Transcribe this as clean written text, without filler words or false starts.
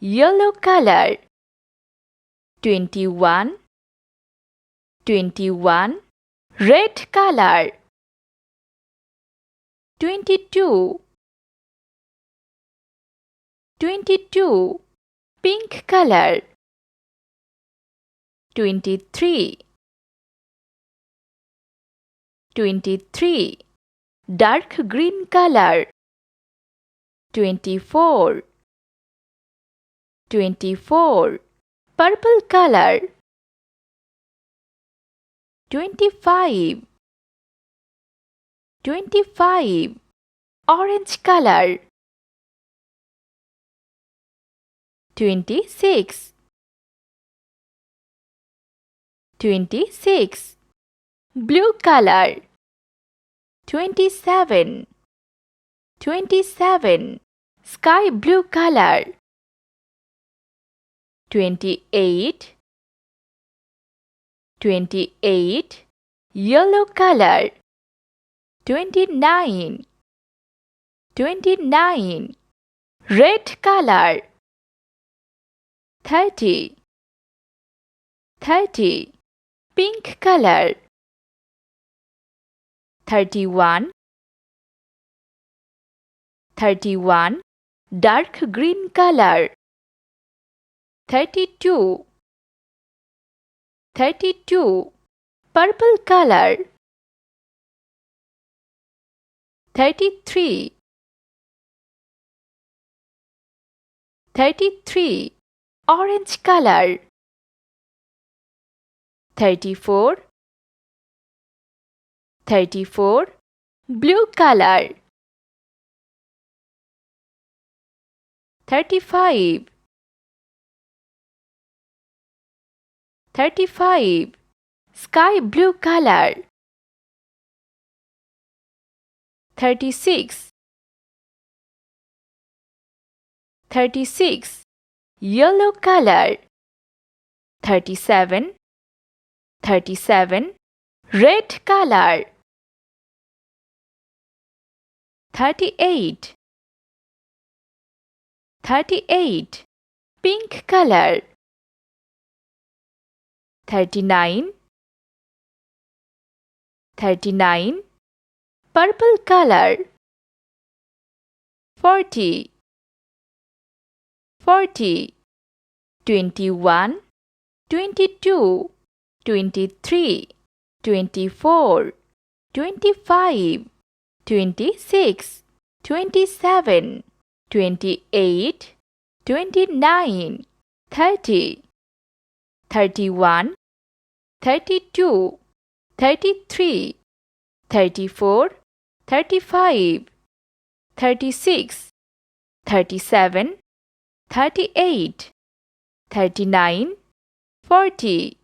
yellow color. 21, 21, red color. 22, 22, pink color. 23, 23, dark green color. 24, 24, purple color. 25, 25, orange color. 26, 26, blue color. 27, 27, sky blue color. 28, 28, yellow color. 29, 29, red color. 30, 30, pink color. 31, 31, dark green color. 32, 32, purple color. 33, 33, orange color. 34, 34, blue color. 35, 35, sky blue color. 36, 36, yellow color. 37, 37, red color. 38, 38, pink color. 39, 39, purple color. 40, 40, 21, 22, 23, 24, 25, 26, 27, 28, 29, 30, 31, 32, 33, 34, 35, 36, 37, 38, 39, 40.